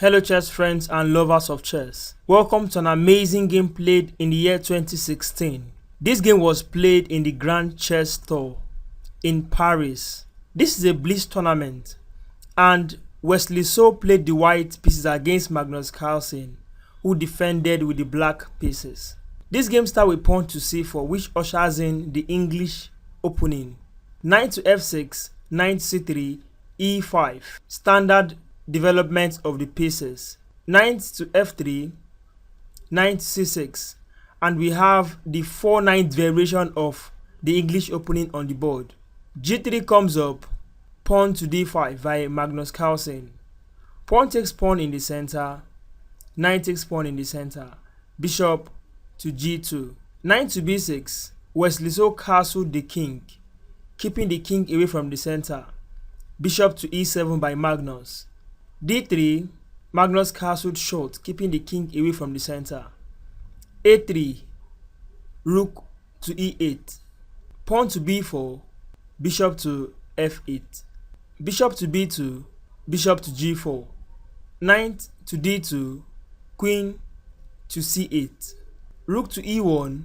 Hello chess friends and lovers of chess. Welcome to an amazing game played in the year 2016. This game was played in the Grand Chess Tour in Paris. This is a Blitz tournament and Wesley played the white pieces against Magnus Carlsen, who defended with the black pieces. This game starts with pawn to c4, which ushers in the English opening. Knight to f6, knight c3, e5. Standard development of the pieces. Knight to f3, knight c6, and we have the 4-knight variation of the English opening on the board. g3 comes up, pawn to d5 by Magnus Carlsen. Pawn takes pawn in the center, knight takes pawn in the center, bishop to g2. Knight to b6, Wesley castled the king, keeping the king away from the center. Bishop to e7 by Magnus. d3, Magnus castled short, keeping the king away from the center. a3, rook to e8, pawn to b4, bishop to f8, bishop to b2, bishop to g4, knight to d2, queen to c8, rook to e1,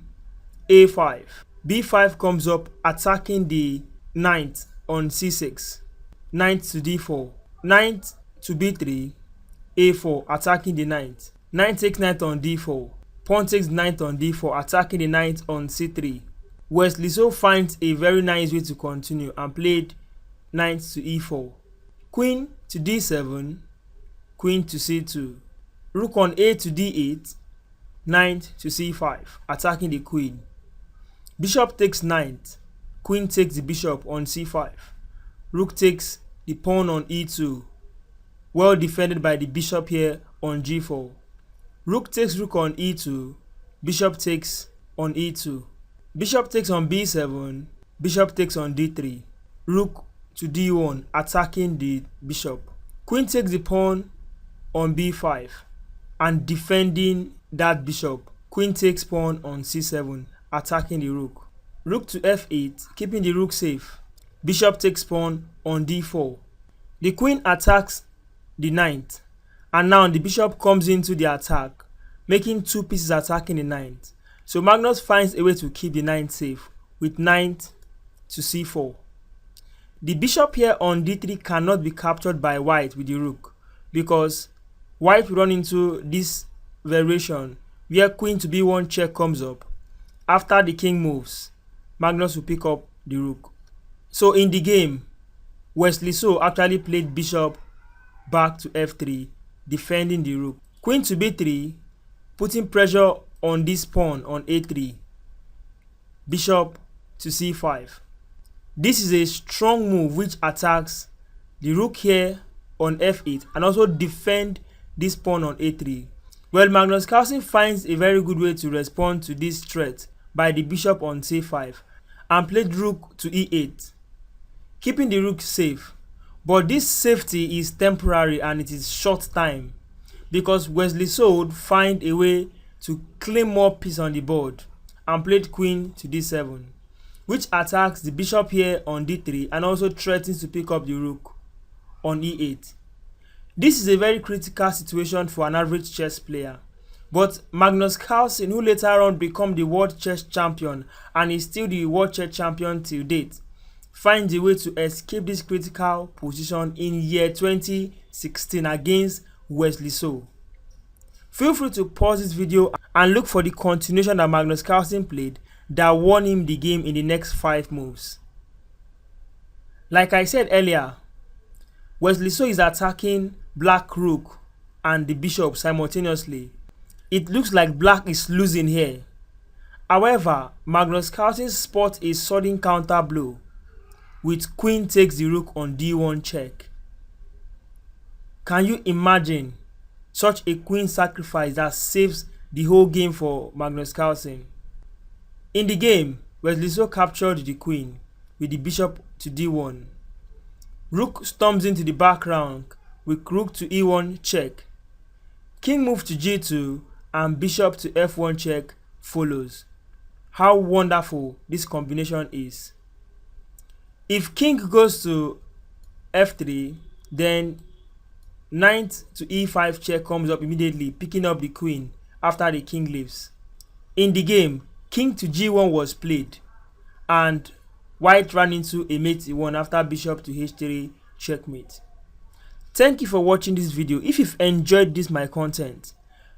a5, b5 comes up, attacking the knight on c6, knight to d4, knight to b3, a4, attacking the knight. Knight takes knight on d4, pawn takes knight on d4, attacking the knight on c3. Wesley finds a very nice way to continue and played knight to e4, queen to d7, queen to c2, rook on a to d8, knight to c5, attacking the queen. Bishop takes knight, queen takes the bishop on c5, rook takes the pawn on e2, well defended by the bishop here on g4. Rook takes rook on e2, bishop takes on e2, bishop takes on b7, bishop takes on d3, rook to d1, attacking the bishop. Queen takes the pawn on b5 and defending that bishop. Queen takes pawn on c7, attacking the rook. Rook to f8, keeping the rook safe. Bishop takes pawn on d4. The queen attacks the knight, and now the bishop comes into the attack, making two pieces attacking the knight. So Magnus finds a way to keep the knight safe with knight to c4. The bishop here on d3 cannot be captured by white with the rook, because white will run into this variation where queen to b1 check comes up. After the king moves, Magnus will pick up the rook. So in the game, Wesley actually played bishop back to f3, defending the rook. Queen to b3, putting pressure on this pawn on a3. Bishop to c5. This is a strong move which attacks the rook here on f8 and also defend this pawn on a3. Well, Magnus Carlsen finds a very good way to respond to this threat by the bishop on c5 and played rook to e8, keeping the rook safe. But this safety is temporary and it is short time, because Wesley would find a way to claim more peace on the board and played queen to d7, which attacks the bishop here on d3 and also threatens to pick up the rook on e8. This is a very critical situation for an average chess player, but Magnus Carlsen, who later on became the world chess champion and is still the world chess champion till date, finds a way to escape this critical position in year 2016 against Wesley. Feel free to pause this video and look for the continuation that Magnus Carlsen played that won him the game in the next 5 moves. Like I said earlier, Wesley is attacking black rook and the bishop simultaneously. It looks like black is losing here. However, Magnus Carlsen spots a sudden counter blow with queen takes the rook on d1 check. Can you imagine such a queen sacrifice that saves the whole game for Magnus Carlsen? In the game, Wesley captured the queen with the bishop to d1. Rook storms into the background with rook to e1 check. King moves to g2 and bishop to f1 check follows. How wonderful this combination is. If king goes to f3, then knight to e5 check comes up immediately, picking up the queen after the king leaves. In the game, king to g1 was played, and white ran into a mate e1 after bishop to h3 checkmate. Thank you for watching this video. If you've enjoyed this my content,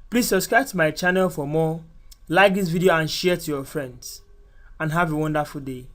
please subscribe to my channel for more, like this video and share to your friends, and have a wonderful day.